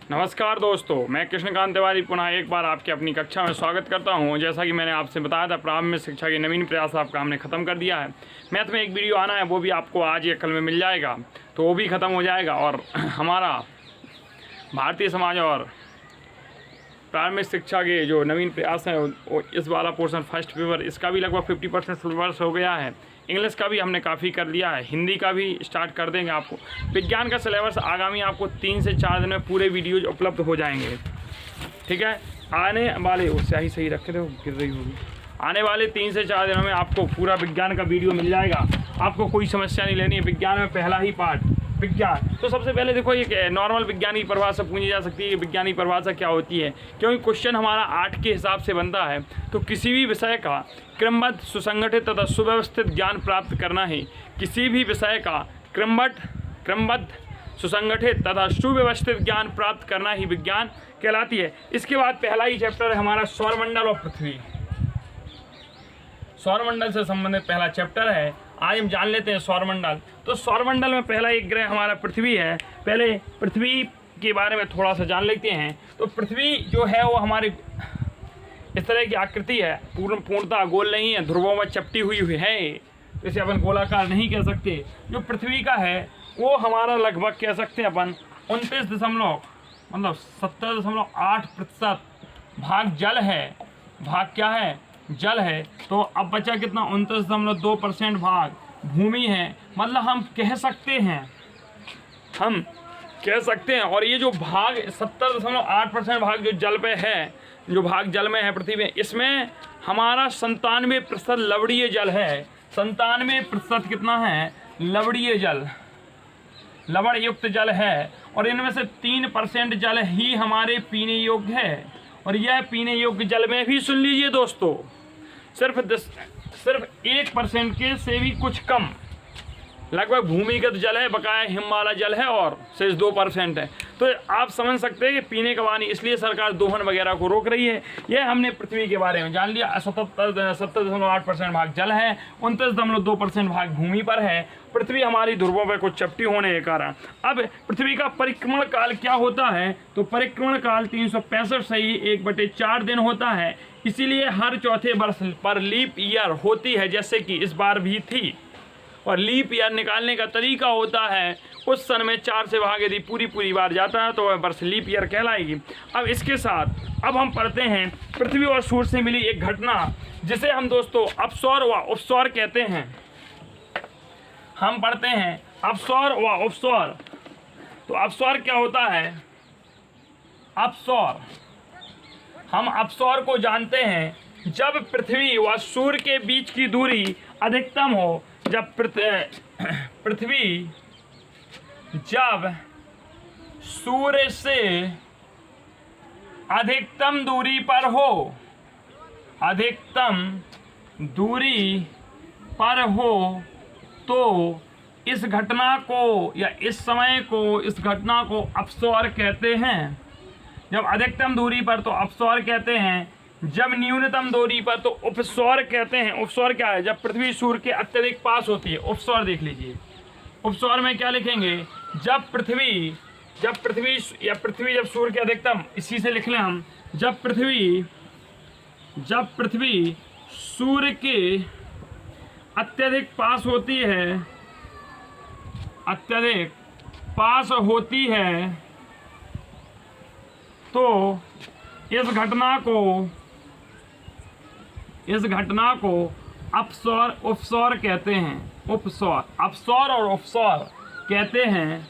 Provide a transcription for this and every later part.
नमस्कार दोस्तों, मैं कृष्णकांत तिवारी पुनः एक बार आपके अपनी कक्षा में स्वागत करता हूं। जैसा कि मैंने आपसे बताया था, प्रारंभिक शिक्षा की नवीन प्रयास आपका हमने ख़त्म कर दिया है। मैथ में एक वीडियो आना है, वो भी आपको आज या कल में मिल जाएगा, तो वो भी ख़त्म हो जाएगा। और हमारा भारतीय समाज और प्रारंभिक शिक्षा के जो नवीन प्रयास हैं, वो इस वाला पोर्शन फर्स्ट पेपर, इसका भी लगभग 50% सिलेबस हो गया है। इंग्लिश का भी हमने काफ़ी कर लिया है, हिंदी का भी स्टार्ट कर देंगे आपको। विज्ञान का सिलेबस आगामी आपको 3 से 4 दिन में पूरे वीडियोज उपलब्ध हो जाएंगे। ठीक है, आने वाले उससे सही रखे थे, गिर रही होगी। आने वाले 3 से 4 दिनों में आपको पूरा विज्ञान का वीडियो मिल जाएगा। आपको कोई समस्या नहीं लेनी है। विज्ञान में पहला ही पार्ट विज्ञान। तो सबसे पहले देखो, ये नॉर्मल विज्ञान की परिभाषा पूछी जा सकती है कि विज्ञान की परिभाषा क्या होती है, क्योंकि क्वेश्चन हमारा 8 के हिसाब से बनता है। तो किसी भी विषय का क्रमबद्ध, सुसंगठित तथा सुव्यवस्थित ज्ञान प्राप्त करना ही, किसी भी विषय का क्रमबद्ध, सुसंगठित तथा सुव्यवस्थित ज्ञान प्राप्त करना ही विज्ञान कहलाती है। इसके बाद पहला ही चैप्टर है हमारा सौरमंडल और पृथ्वी। सौरमंडल से संबंधित पहला चैप्टर है। आज हम जान लेते हैं सौरमंडल। तो सौरमंडल में पहला एक ग्रह हमारा पृथ्वी है। पहले पृथ्वी के बारे में थोड़ा सा जान लेते हैं। तो पृथ्वी जो है वो हमारी इस तरह की आकृति है, पूर्णतः गोल नहीं है, ध्रुवों में चपटी हुई है। इसे अपन गोलाकार नहीं कह सकते। जो पृथ्वी का है वो हमारा लगभग कह सकते हैं अपन 70.8% भाग जल है। भाग क्या है? जल है। तो अब बचा कितना? 29.2% भाग भूमि है। मतलब हम कह सकते हैं और ये जो भाग 70.8% भाग जो जल पे है, जो भाग जल में है पृथ्वी में, इसमें हमारा 97% लवणीय जल है। 97% कितना है? लवणीय जल, लवण युक्त जल है। और इनमें से 3% जल ही हमारे पीने योग्य है। और यह पीने योग्य जल में भी, सुन लीजिए दोस्तों, सिर्फ 1% के से भी कुछ कम लगभग भूमिगत जल है, बकाया हिमालय जल है और शेष 2% है। तो आप समझ सकते हैं कि पीने का पानी, इसलिए सरकार दोहन वगैरह को रोक रही है। यह हमने पृथ्वी के बारे में जान लिया। 70.8% भाग जल है, 29.2% भाग भूमि पर है। पृथ्वी हमारी ध्रुवों पर कुछ चपटी होने के कारण। अब पृथ्वी का परिक्रमण काल क्या होता है? तो परिक्रमण काल 365 से ही 1/4 दिन होता है। इसीलिए हर चौथे वर्ष पर लीप ईयर होती है, जैसे कि इस बार भी थी। और लीप ईयर निकालने का तरीका होता है, उस सन में 4 से भाग यदि पूरी बार जाता है तो वह वर्ष लीप ईयर कहलाएगी। अब इसके साथ अब हम पढ़ते हैं पृथ्वी और सूर्य से मिली एक घटना, जिसे हम दोस्तों अपसौर व उपसौर कहते हैं। हम पढ़ते हैं अपसौर व उपसौर। तो अपसौर क्या होता है? अपसौर, हम अपसौर को जानते हैं जब पृथ्वी व सूर्य के बीच की दूरी अधिकतम हो। जब पृथ्वी जब सूर्य से अधिकतम दूरी पर हो, अधिकतम दूरी पर हो, तो इस घटना को या इस समय को, इस घटना को अपसौर कहते हैं। जब अधिकतम दूरी पर तो अपसौर कहते हैं, जब न्यूनतम दूरी पर तो उपसौर कहते हैं। उपसौर क्या है? जब पृथ्वी सूर्य के अत्यधिक पास होती है। उपसौर देख लीजिए। उपसौर में क्या लिखेंगे? जब पृथ्वी जब सूर्य के अधिकतम, इसी से लिख लें हम, जब पृथ्वी सूर्य के अत्यधिक पास होती है, अत्यधिक पास होती है, तो इस घटना को अपसौर, उपसौर कहते हैं। उपसौर, अपसौर और उपसौर कहते हैं।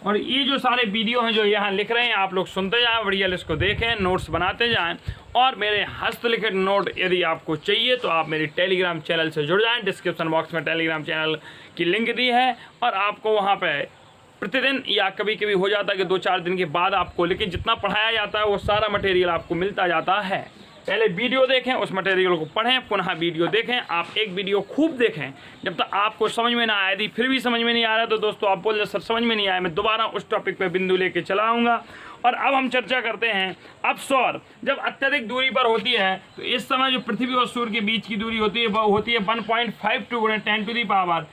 और ये जो सारे वीडियो हैं जो यहाँ लिख रहे हैं, आप लोग सुनते जाएं, बढ़िया इसको देखें, नोट्स बनाते जाएं। और मेरे हस्तलिखित नोट यदि आपको चाहिए तो आप मेरे टेलीग्राम चैनल से जुड़ जाएं। डिस्क्रिप्शन बॉक्स में टेलीग्राम चैनल की लिंक दी है, और आपको वहाँ पे प्रतिदिन या कभी कभी हो जाता है कि 2-4 दिन के बाद आपको, लेकिन जितना पढ़ाया जाता है वो सारा मटेरियल आपको मिलता जाता है। पहले वीडियो देखें, उस मटेरियल को पढ़ें, पुनः वीडियो देखें। आप एक वीडियो खूब देखें जब तक आपको समझ में ना आए। यदि फिर भी समझ में नहीं आ रहा तो दोस्तों आप बोल दे सर समझ में नहीं आया, मैं दोबारा उस टॉपिक पे बिंदु लेके चला आऊँगा। और अब हम चर्चा करते हैं अपसौर। जब अत्यधिक दूरी पर होती है तो इस समय जो पृथ्वी और सूर्य के बीच की दूरी होती है वह होती है 1.52 × 10⁸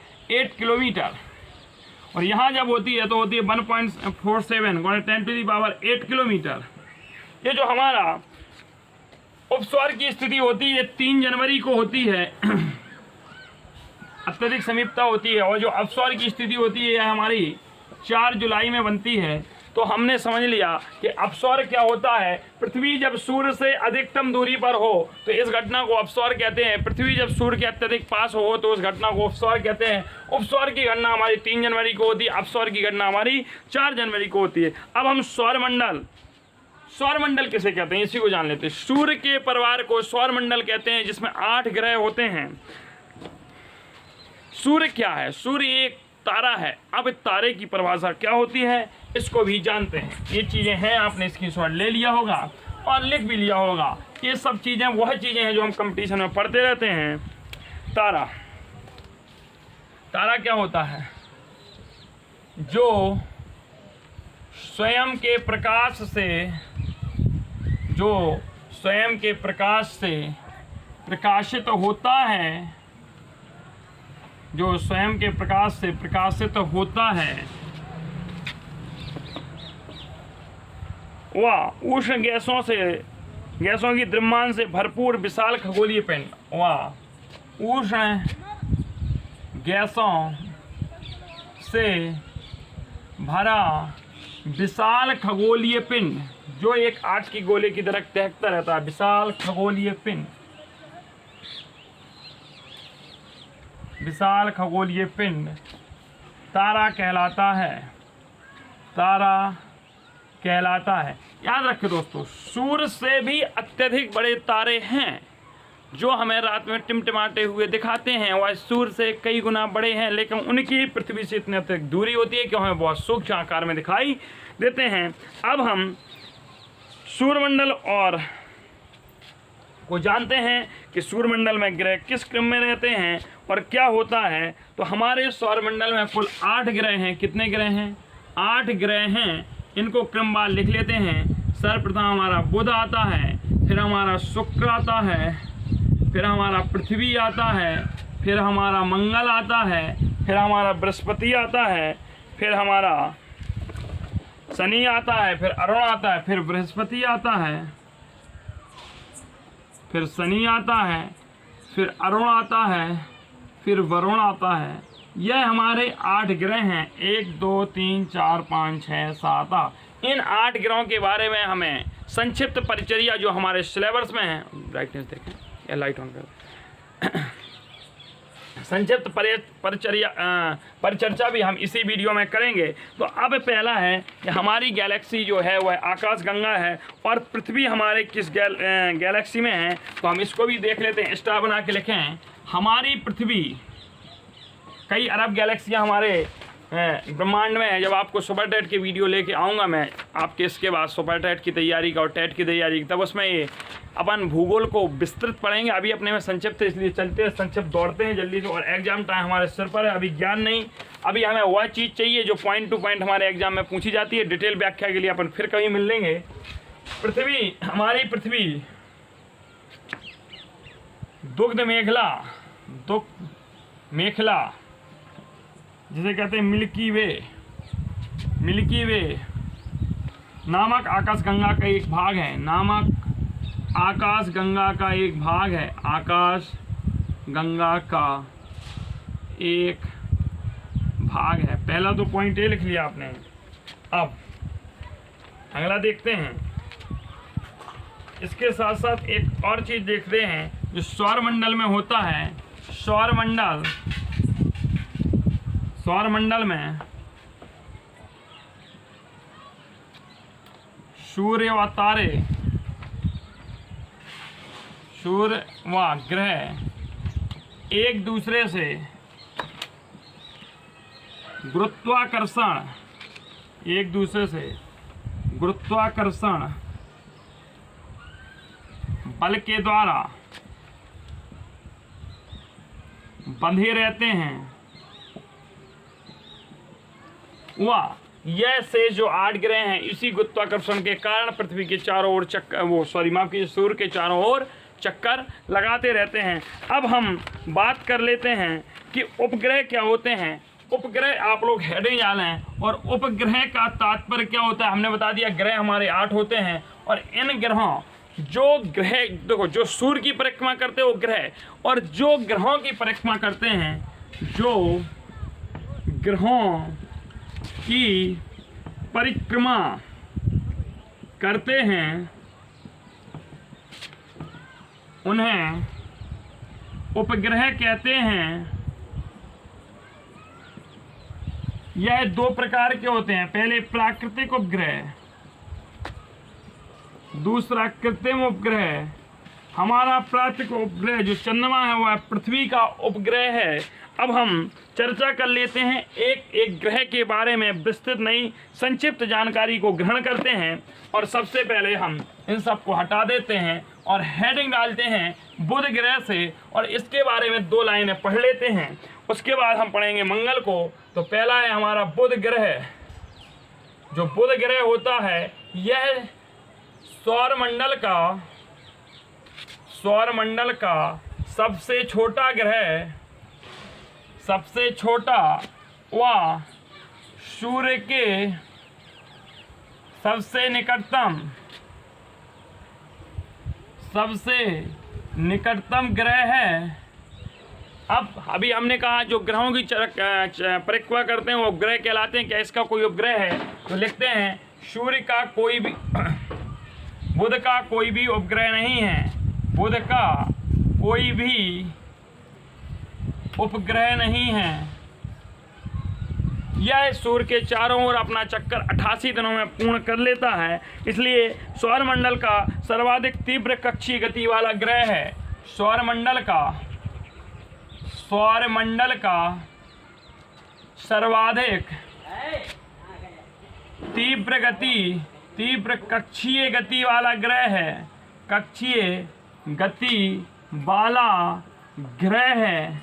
किलोमीटर। और यहाँ जब होती है तो होती है 1.47 × 10⁸ किलोमीटर। ये जो हमारा उपस्वर की स्थिति होती है 3 जनवरी को होती है, अत्यधिक समीपता होती है, और जो अपस्वर की स्थिति होती है यह हमारी 4 जुलाई में बनती है। तो हमने समझ लिया कि अपस्वर क्या होता है। पृथ्वी जब सूर्य से अधिकतम दूरी पर हो तो इस घटना को अपस्वर कहते हैं। पृथ्वी जब सूर्य के अत्यधिक पास हो तो उस घटना को उपस्वर कहते हैं। उपस्वर की गणना हमारी 3 जनवरी को होती है, अपस्वर की गणना हमारी 4 जनवरी को होती है। अब हम सौरमंडल किसे कहते हैं इसी को जान लेते हैं। सूर्य के परिवार को सौरमंडल कहते हैं, जिसमें 8 ग्रह होते हैं। सूर्य क्या है? सूर्य एक तारा है। अब तारे की परिभाषा क्या होती है इसको भी जानते हैं। ये चीज़ें हैं, आपने स्क्रीनशॉट ले लिया होगा और लिख भी लिया होगा। ये सब चीज़ें वह चीज़ें हैं जो हम कंपटीशन में पढ़ते रहते हैं। तारा क्या होता है? जो स्वयं के प्रकाश से प्रकाशित होता है, जो स्वयं के प्रकाश से प्रकाशित होता है, वह उष्ण गैसों की द्रव्यमान से भरपूर विशाल खगोलीय पिंड। वह उष्ण गैसों से भरा विशाल खगोलीय पिंड, जो एक 8 की गोले की तरह तहकता रहता है। विशाल खगोलीय पिंड तारा कहलाता है। याद रखें दोस्तों, सूर्य से भी अत्यधिक बड़े तारे हैं जो हमें रात में टिमटिमाते हुए दिखाते हैं। वह सूर्य से कई गुना बड़े हैं, लेकिन उनकी पृथ्वी से इतनी अत्यधिक दूरी होती है कि हमें बहुत सूक्ष्म आकार में दिखाई देते हैं। अब हम सूर्यमंडल और को जानते हैं कि सूर्यमंडल में ग्रह किस क्रम में रहते हैं और क्या होता है। तो हमारे सौरमंडल में कुल 8 ग्रह हैं। कितने ग्रह हैं? 8 ग्रह हैं। इनको क्रमवार लिख लेते हैं। सर्वप्रथम हमारा बुध आता है, फिर हमारा शुक्र आता है, फिर हमारा पृथ्वी आता है, फिर हमारा मंगल आता है, फिर हमारा बृहस्पति आता है, फिर हमारा शनि आता है, फिर अरुण आता है, फिर बृहस्पति आता है, फिर शनि आता है, फिर अरुण आता है, फिर वरुण आता है। यह हमारे 8 ग्रह हैं। 1 2 3 4 5 6 7 8। इन 8 ग्रहों के बारे में हमें संक्षिप्त परिचर्या जो हमारे सिलेबस में है, ब्राइटनेस देखें या लाइट ऑन कर, संक्षिप्त परिचर्चा भी हम इसी वीडियो में करेंगे। तो अब पहला है कि हमारी गैलेक्सी जो है वह आकाशगंगा है और पृथ्वी हमारे किस गैलेक्सी में है, तो हम इसको भी देख लेते हैं। स्टार बना के लिखें। हमारी पृथ्वी कई अरब गैलेक्सियाँ हमारे ब्रह्मांड में है। जब आपको सुपर टेट की वीडियो लेके आऊँगा मैं आपके, इसके बाद सुपर टेट की तैयारी का और टेट की तैयारी, तब उसमें ये अपन भूगोल को विस्तृत पढ़ेंगे। अभी अपने में संक्षिप्त, इसलिए चलते हैं संक्षिप्त, दौड़ते हैं जल्दी से, और एग्जाम टाइम हमारे सिर पर है। अभी ज्ञान नहीं, अभी हमें वह चीज़ चाहिए जो पॉइंट टू पॉइंट हमारे एग्जाम में पूछी जाती है। डिटेल व्याख्या के लिए अपन फिर कभी मिल लेंगे। पृथ्वी, हमारी पृथ्वी दुग्ध मेखला जिसे कहते हैं मिल्की वे नामक आकाशगंगा का एक भाग है। आकाशगंगा का एक भाग है। पहला तो पॉइंट ए लिख लिया आपने। अब अगला देखते हैं। इसके साथ साथ एक और चीज़ देखते हैं जो सौरमंडल में होता है। सौरमंडल में सूर्य व ग्रह एक दूसरे से गुरुत्वाकर्षण बल के द्वारा बंधे रहते हैं। यह से जो 8 ग्रह हैं, इसी गुरुत्वाकर्षण के कारण पृथ्वी के चारों ओर सूर्य के चारों ओर चक्कर लगाते रहते हैं। अब हम बात कर लेते हैं कि उपग्रह क्या होते हैं। उपग्रह आप लोग हेडिंग डालें। और उपग्रह का तात्पर्य क्या होता है, हमने बता दिया ग्रह हमारे 8 होते हैं। और इन ग्रहों जो ग्रह देखो, जो सूर्य की परिक्रमा करते हैं वो ग्रह, और जो ग्रहों की परिक्रमा करते हैं, जो ग्रहों की परिक्रमा करते हैं उन्हें उपग्रह कहते हैं। यह 2 प्रकार के होते हैं, पहले प्राकृतिक उपग्रह, दूसरा कृत्रिम उपग्रह। हमारा प्राकृतिक उपग्रह जो चंद्रमा है वह पृथ्वी का उपग्रह है। अब हम चर्चा कर लेते हैं एक एक ग्रह के बारे में, विस्तृत नहीं संक्षिप्त जानकारी को ग्रहण करते हैं। और सबसे पहले हम इन सब को हटा देते हैं और हेडिंग डालते हैं बुध ग्रह से, और इसके बारे में 2 लाइनें पढ़ लेते हैं। उसके बाद हम पढ़ेंगे मंगल को। तो पहला है हमारा बुध ग्रह। जो बुध ग्रह होता है यह सौरमंडल का सबसे छोटा ग्रह, सबसे छोटा व सूर्य के सबसे निकटतम ग्रह है। अब अभी हमने कहा जो ग्रहों की परिक्रमा करते हैं वो उपग्रह कहलाते हैं। क्या इसका कोई उपग्रह है? तो लिखते हैं सूर्य का कोई भी बुध का कोई भी उपग्रह नहीं है, बुध का कोई भी उपग्रह नहीं है। यह सूर्य के चारों ओर अपना चक्कर 88 दिनों में पूर्ण कर लेता है, इसलिए सौरमंडल का सर्वाधिक तीव्र कक्षीय गति वाला ग्रह है। सौरमंडल का सर्वाधिक तीव्र कक्षीय गति वाला ग्रह है, कक्षीय गति वाला ग्रह है।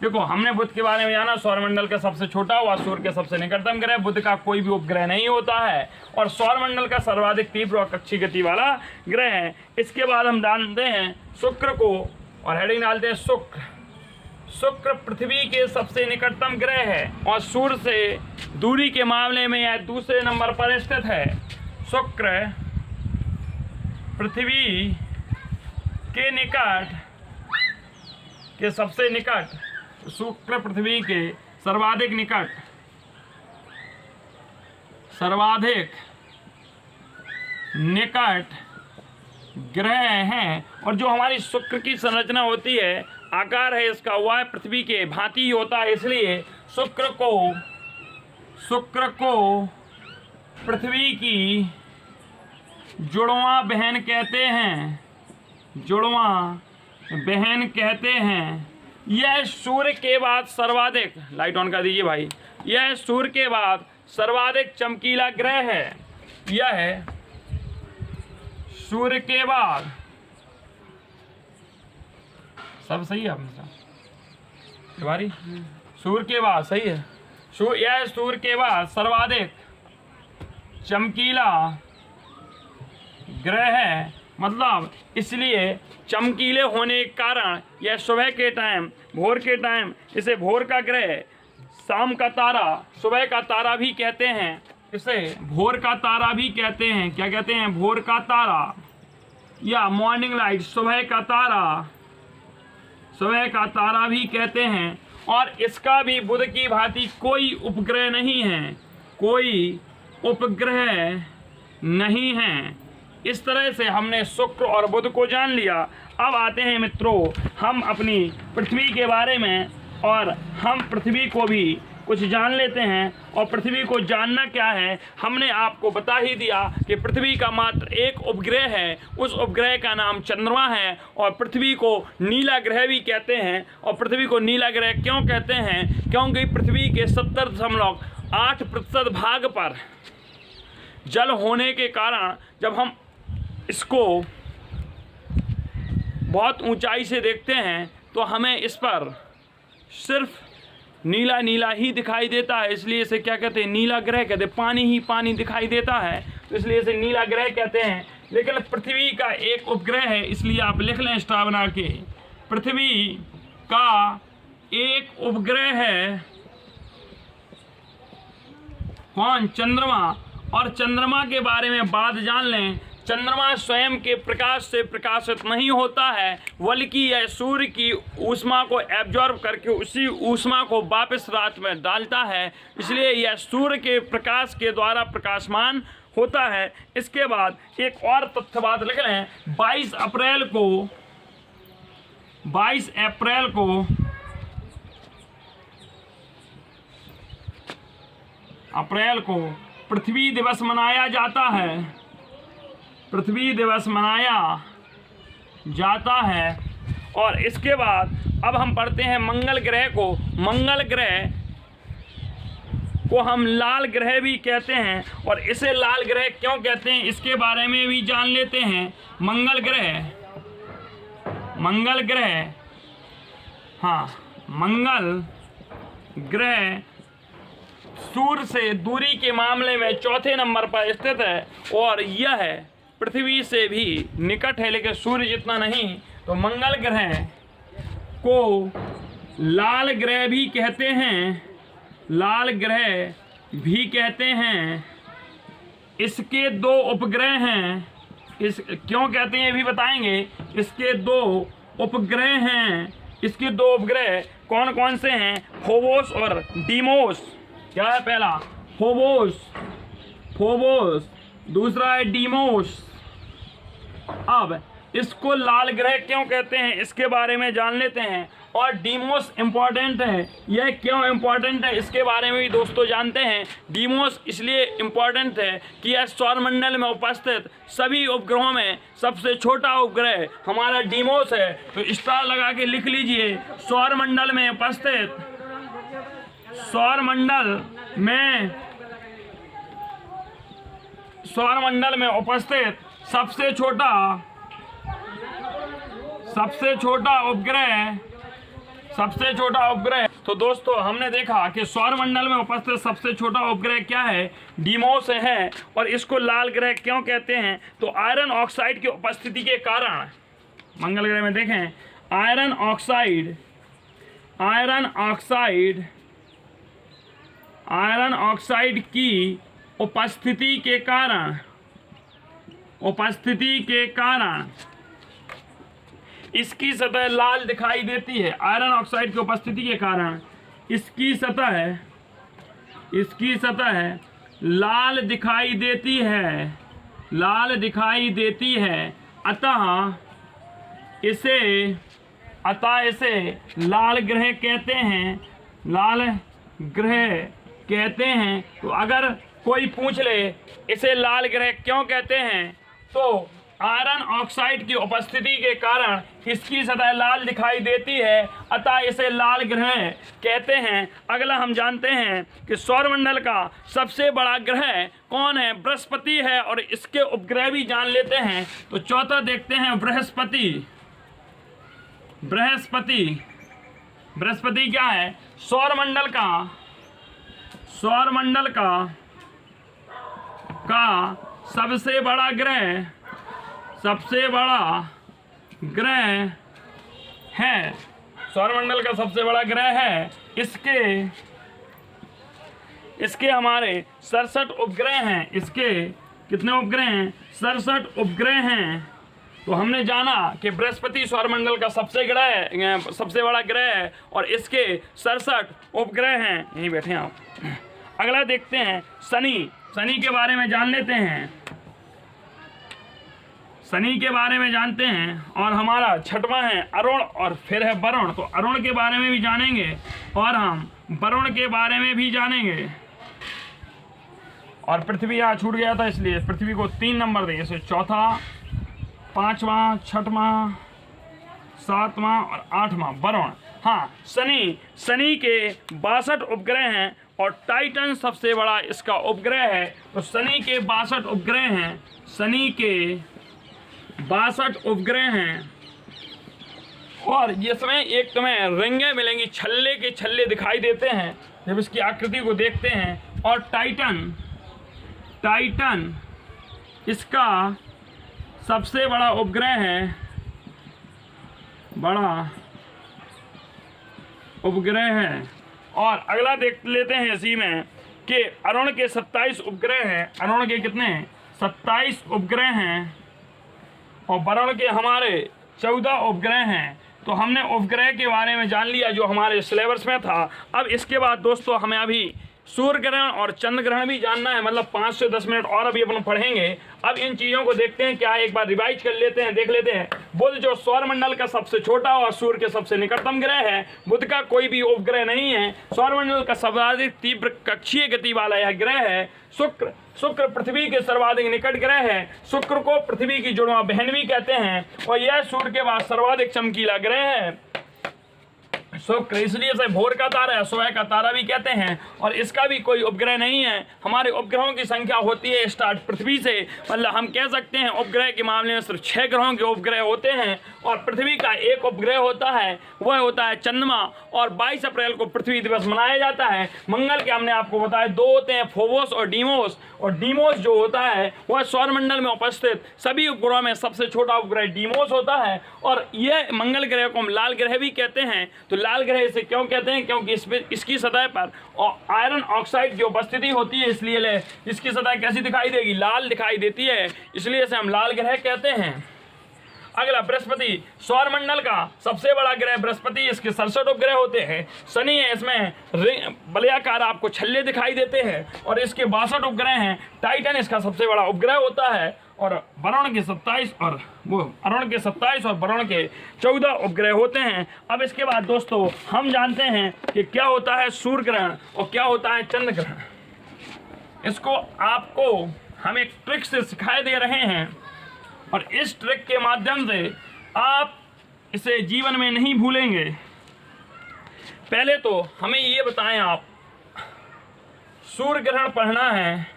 देखो हमने बुध के बारे में जाना, सौरमंडल का सबसे छोटा हुआ सूर्य के सबसे निकटतम ग्रह, बुध का कोई भी उपग्रह नहीं होता है और सौरमंडल का सर्वाधिक तीव्र और कक्षीय गति वाला ग्रह है। इसके बाद हम जानते हैं शुक्र को, और हेडिंग डालते हैं शुक्र पृथ्वी के सबसे निकटतम ग्रह है और सूर्य से दूरी के मामले में यह दूसरे नंबर पर स्थित है। शुक्र पृथ्वी के निकट के सबसे निकट, शुक्र पृथ्वी के सर्वाधिक निकट ग्रह हैं। और जो हमारी शुक्र की संरचना होती है, आकार है इसका, वह पृथ्वी के भांति ही होता है, इसलिए शुक्र को पृथ्वी की जुड़वां बहन कहते हैं। यह सूर्य के बाद सर्वाधिक, लाइट ऑन कर दीजिए भाई, यह सूर्य के बाद सर्वाधिक चमकीला ग्रह है। यह सूर्य के बाद, सब सही है आपने तिवारी, सूर्य के बाद सही है, यह सूर्य के बाद सर्वाधिक चमकीला ग्रह है। मतलब इसलिए चमकीले होने के कारण यह सुबह के टाइम, भोर के टाइम इसे भोर का ग्रह, शाम का तारा, सुबह का तारा भी कहते हैं, इसे भोर का तारा भी कहते हैं। क्या कहते हैं? भोर का तारा या मॉर्निंग लाइट, सुबह का तारा भी कहते हैं। और इसका भी बुध की भांति कोई उपग्रह नहीं है। इस तरह से हमने शुक्र और बुध को जान लिया। अब आते हैं मित्रों हम अपनी पृथ्वी के बारे में, और हम पृथ्वी को भी कुछ जान लेते हैं। और पृथ्वी को जानना क्या है, हमने आपको बता ही दिया कि पृथ्वी का मात्र एक उपग्रह है, उस उपग्रह का नाम चंद्रमा है। और पृथ्वी को नीला ग्रह भी कहते हैं। और पृथ्वी को नीला ग्रह क्यों कहते हैं? क्योंकि पृथ्वी के 70.8% भाग पर जल होने के कारण जब हम इसको बहुत ऊंचाई से देखते हैं तो हमें इस पर सिर्फ नीला नीला ही दिखाई देता है, इसलिए इसे क्या कहते हैं? नीला ग्रह कहते हैं। पानी ही पानी दिखाई देता है तो इसलिए इसे नीला ग्रह कहते हैं। लेकिन पृथ्वी का एक उपग्रह है, इसलिए आप लिख लें स्टार बना के, पृथ्वी का एक उपग्रह है कौन? चंद्रमा। और चंद्रमा के बारे में बात जान लें, चंद्रमा स्वयं के प्रकाश से प्रकाशित नहीं होता है, बल्कि यह सूर्य की ऊष्मा को एब्जॉर्ब करके उसी ऊष्मा को वापस रात में डालता है, इसलिए यह सूर्य के प्रकाश के द्वारा प्रकाशमान होता है। इसके बाद एक और तथ्य बात लिख लें, 22 अप्रैल को पृथ्वी दिवस मनाया जाता है। पृथ्वी दिवस मनाया जाता है। और इसके बाद अब हम पढ़ते हैं मंगल ग्रह को। मंगल ग्रह को हम लाल ग्रह भी कहते हैं, और इसे लाल ग्रह क्यों कहते हैं इसके बारे में भी जान लेते हैं। मंगल ग्रह सूर्य से दूरी के मामले में चौथे नंबर पर स्थित है, और यह पृथ्वी से भी निकट है, लेकिन सूर्य जितना नहीं। तो मंगल ग्रह को लाल ग्रह भी कहते हैं, इसके 2 उपग्रह हैं। क्यों कहते हैं ये भी बताएंगे। इसके 2 उपग्रह हैं। इसके 2 उपग्रह कौन कौन से हैं? फोबोस और डीमोस। क्या है? पहला फोबोस, दूसरा है डीमोस। अब इसको लाल ग्रह क्यों कहते हैं इसके बारे में जान लेते हैं। और डीमोस इम्पॉर्टेंट है। यह क्यों इम्पॉर्टेंट है इसके बारे में भी दोस्तों जानते हैं। डीमोस इसलिए इम्पॉर्टेंट है कि यह सौरमंडल में उपस्थित सभी उपग्रहों में सबसे छोटा उपग्रह हमारा डीमोस है। तो स्टार लगा के लिख लीजिए, सौरमंडल में उपस्थित सबसे छोटा उपग्रह। तो दोस्तों हमने देखा कि सौरमंडल में उपस्थित सबसे छोटा उपग्रह क्या है? डीमोस है। और इसको लाल ग्रह क्यों कहते हैं? तो आयरन ऑक्साइड की उपस्थिति के कारण। मंगल ग्रह में देखें, आयरन ऑक्साइड की उपस्थिति के कारण इसकी सतह लाल दिखाई देती है। आयरन ऑक्साइड की उपस्थिति के कारण इसकी सतह लाल दिखाई देती है। अतः इसे लाल ग्रह कहते हैं। तो अगर कोई पूछ ले इसे लाल ग्रह क्यों कहते हैं, तो आयरन ऑक्साइड की उपस्थिति के कारण इसकी सतह लाल दिखाई देती है, अतः इसे लाल ग्रह कहते हैं। अगला हम जानते हैं कि सौरमंडल का सबसे बड़ा ग्रह कौन है? बृहस्पति है। और इसके उपग्रह भी जान लेते हैं। तो चौथा देखते हैं बृहस्पति क्या है? सौरमंडल का सबसे बड़ा ग्रह है। सौरमंडल का सबसे बड़ा ग्रह है। इसके हमारे 67 उपग्रह हैं। इसके कितने उपग्रह हैं? 67 उपग्रह हैं। तो हमने जाना कि बृहस्पति सौरमंडल का सबसे बड़ा ग्रह है, और इसके 67 उपग्रह हैं। यहीं बैठे आप। अगला देखते हैं शनि के बारे में जान लेते हैं। शनि के बारे में जानते हैं। और हमारा छठवां है अरुण, और फिर है वरुण। तो अरुण के बारे में भी जानेंगे, और हम वरुण के बारे में भी जानेंगे। और पृथ्वी यहाँ छूट गया था, इसलिए पृथ्वी को 3 नंबर देंगे। जैसे चौथा, 5वां, 6वां, 7वां और 8वां वरुण। हाँ, शनि के 62 उपग्रह हैं, और टाइटन सबसे बड़ा इसका उपग्रह है। तो शनि के 62 उपग्रह हैं। और इसमें एक तुम्हें रिंगें मिलेंगी, छल्ले के छल्ले दिखाई देते हैं जब इसकी आकृति को देखते हैं। और टाइटन इसका सबसे बड़ा उपग्रह है, और अगला देख लेते हैं इसी में कि अरुण के 27 उपग्रह हैं। अरुण के कितने हैं? 27 उपग्रह हैं और वरुण के हमारे 14 उपग्रह हैं। तो हमने उपग्रह के बारे में जान लिया जो हमारे सिलेबस में था। अब इसके बाद दोस्तों हमें अभी सूर्य ग्रहण और चंद्र ग्रहण भी जानना है, मतलब 5 से 10 मिनट और अभी अपन पढ़ेंगे। अब इन चीज़ों को देखते हैं क्या, एक बार रिवाइज कर लेते हैं, देख लेते हैं। बुध जो सौरमंडल का सबसे छोटा और सूर्य के सबसे निकटतम ग्रह है, बुध का कोई भी उपग्रह नहीं है। सौरमंडल का सर्वाधिक तीव्र कक्षीय गति वाला यह ग्रह है। शुक्र पृथ्वी के सर्वाधिक निकट ग्रह है। शुक्र को पृथ्वी की जुड़वां बहन भी कहते हैं और यह सूर्य के बाद सर्वाधिक चमकीला ग्रह है। शुक्र इसलिए इसे भोर का तारा है, सुबह का तारा भी कहते हैं और इसका भी कोई उपग्रह नहीं है। हमारे उपग्रहों की संख्या होती है स्टार्ट पृथ्वी से, मतलब हम कह सकते हैं उपग्रह के मामले में सिर्फ 6 ग्रहों के उपग्रह होते हैं और पृथ्वी का एक उपग्रह होता है, वह होता है चंद्रमा। और 22 अप्रैल को पृथ्वी दिवस मनाया जाता है। मंगल के हमने आपको बताया 2 होते हैं, फोबोस और डीमोस। और डीमोस जो होता है वह सौरमंडल में उपस्थित सभी उपग्रहों में सबसे छोटा उपग्रह डीमोस होता है और यह मंगल ग्रह को हम लाल ग्रह भी कहते हैं। तो लाल ग्रह इसे क्यों कहते हैं? क्योंकि इसकी सतह पर आयरन ऑक्साइड की उपस्थिति होती है, इसलिए इसकी सतह कैसी दिखाई देगी? लाल दिखाई देती है, इसलिए इसे हम लाल ग्रह कहते हैं। अगला बृहस्पति, सौरमंडल का सबसे बड़ा ग्रह बृहस्पति, इसके 67 उपग्रह होते हैं। शनि है, इसमें बलयाकार आपको छल्ले दिखाई देते हैं और इसके 62 उपग्रह हैं। टाइटन इसका सबसे बड़ा उपग्रह होता है और वरुण के 27 और अरुण के 27 और वरुण के 14 उपग्रह होते हैं। अब इसके बाद दोस्तों हम जानते हैं कि क्या होता है सूर्य ग्रहण और क्या होता है चंद्र ग्रहण। इसको आपको हम एक ट्रिक से सिखाए दे रहे हैं और इस ट्रिक के माध्यम से आप इसे जीवन में नहीं भूलेंगे। पहले तो हमें ये बताएं, आप सूर्य ग्रहण पढ़ना है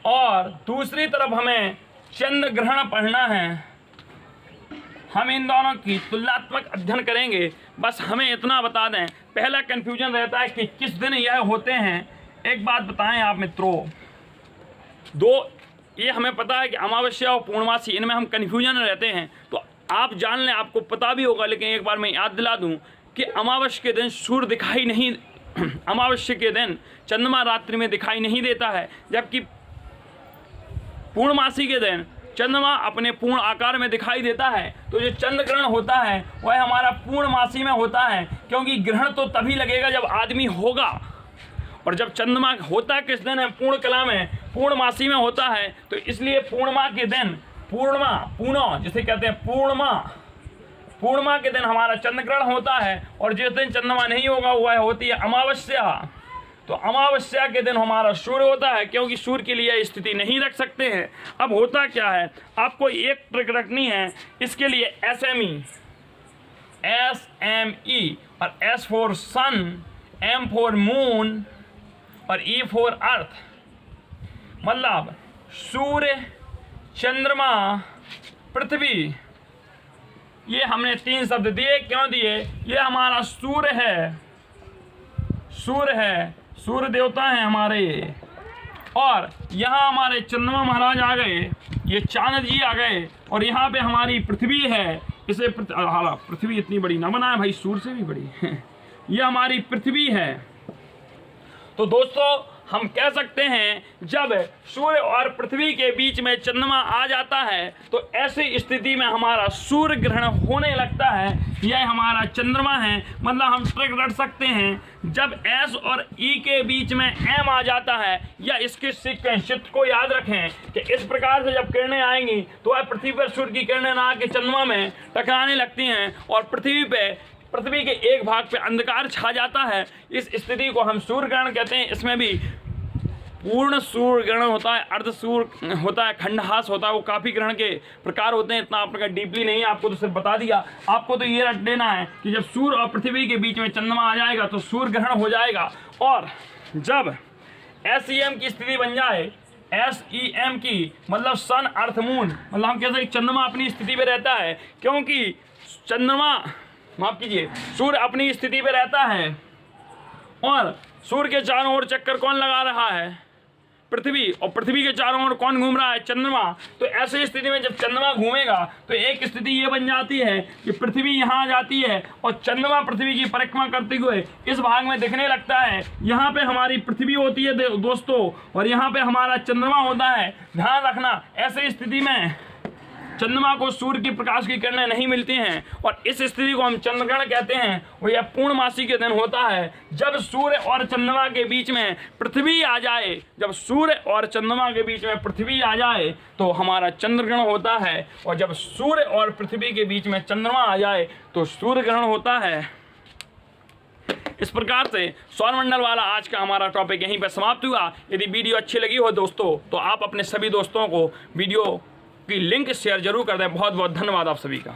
और दूसरी तरफ हमें चंद्र ग्रहण पढ़ना है। हम इन दोनों की तुलनात्मक अध्ययन करेंगे। बस हमें इतना बता दें, पहला कन्फ्यूजन रहता है कि किस दिन यह होते हैं। एक बात बताएं आप मित्रों, ये हमें पता है कि अमावस्या और पूर्णमासी, इनमें हम कन्फ्यूजन रहते हैं। तो आप जान लें, आपको पता भी होगा, लेकिन एक बार मैं याद दिला दूं कि अमावस्या के दिन सूर्य दिखाई नहीं अमावस्या के दिन चंद्रमा रात्रि में दिखाई नहीं देता है, जबकि पूर्णमासी के दिन चंद्रमा अपने पूर्ण आकार में दिखाई देता है। तो जो चंद्र ग्रहण होता है वह हमारा पूर्णमासी में होता है, क्योंकि ग्रहण तो तभी लगेगा जब आदमी होगा। और जब चंद्रमा होता है किस दिन है? पूर्ण कला में, पूर्णमासी में होता है। तो इसलिए पूर्णिमा के दिन, पूर्णिमा जिसे कहते हैं पूर्णिमा के दिन हमारा चंद्र ग्रहण होता है और जिस दिन चंद्रमा नहीं होगा वह होती है अमावस्या। तो अमावस्या के दिन हमारा सूर्य होता है, क्योंकि सूर्य के लिए स्थिति नहीं रख सकते हैं। अब होता क्या है, आपको एक ट्रिक रखनी है। इसके लिए SME और S for sun, M for moon और E फॉर अर्थ, मतलब सूर्य, चंद्रमा, पृथ्वी, ये हमने 3 शब्द दिए। क्यों दिए? ये हमारा सूर्य है, सूर्य देवता है हमारे। और यहाँ हमारे चंद्रमा महाराज आ गए, ये चांद जी आ गए और यहाँ पे हमारी पृथ्वी है। इसे पृथ्वी इतनी बड़ी ना बनाए भाई, सूर्य से भी बड़ी ये हमारी पृथ्वी है। तो दोस्तों हम कह सकते हैं जब सूर्य और पृथ्वी के बीच में चंद्रमा आ जाता है तो ऐसी स्थिति में हमारा सूर्य ग्रहण होने लगता है। यह हमारा चंद्रमा है, मतलब हम ट्रिक रट सकते हैं जब S और E के बीच में M आ जाता है, या इसके सीक्वेंस चित्र को याद रखें कि इस प्रकार से जब किरणें आएंगी तो वह पृथ्वी पर सूर्य की किरणें ना आके चंद्रमा में टकराने लगती हैं और पृथ्वी के एक भाग पे अंधकार छा जाता है। इस स्थिति को हम सूर्य ग्रहण कहते हैं। इसमें भी पूर्ण सूर्य ग्रहण होता है, अर्ध सूर्य होता है, खंडहास होता है। वो काफ़ी ग्रहण के प्रकार होते हैं, इतना आपका डीपली नहीं, आपको तो सिर्फ बता दिया। आपको तो ये रट लेना है कि जब सूर्य और पृथ्वी के बीच में चंद्रमा आ जाएगा तो सूर्य ग्रहण हो जाएगा। और जब SEM की स्थिति बन जाए, SEM की मतलब सन अर्थ मून, मतलब हम कहते हैं चंद्रमा अपनी स्थिति पे रहता है, क्योंकि सूर्य अपनी स्थिति पे रहता है और सूर्य के चारों ओर चक्कर कौन लगा रहा है? पृथ्वी, और पृथ्वी के चारों ओर कौन घूम रहा है? चंद्रमा। तो ऐसी स्थिति में जब चंद्रमा घूमेगा तो एक स्थिति ये बन जाती है कि पृथ्वी यहाँ आ जाती है और चंद्रमा पृथ्वी की परिक्रमा करते हुए इस भाग में दिखने लगता है। यहाँ पे हमारी पृथ्वी होती है दोस्तों, और यहाँ पे हमारा चंद्रमा होता है। ध्यान रखना, ऐसी स्थिति में चंद्रमा को सूर्य की प्रकाश की किरणें नहीं मिलती हैं और इस स्थिति को हम चंद्रग्रहण कहते हैं। वो यह पूर्णमासी के दिन होता है जब सूर्य और चंद्रमा के बीच में पृथ्वी आ जाए। जब सूर्य और चंद्रमा के बीच में पृथ्वी आ जाए तो हमारा चंद्रग्रहण होता है, और जब सूर्य और पृथ्वी के बीच में चंद्रमा आ जाए तो सूर्य ग्रहण होता है। इस प्रकार से सौरमंडल वाला आज का हमारा टॉपिक यहीं पर समाप्त हुआ। यदि वीडियो अच्छी लगी हो दोस्तों तो आप अपने सभी दोस्तों को वीडियो की लिंक शेयर जरूर कर दें। बहुत बहुत धन्यवाद आप सभी का।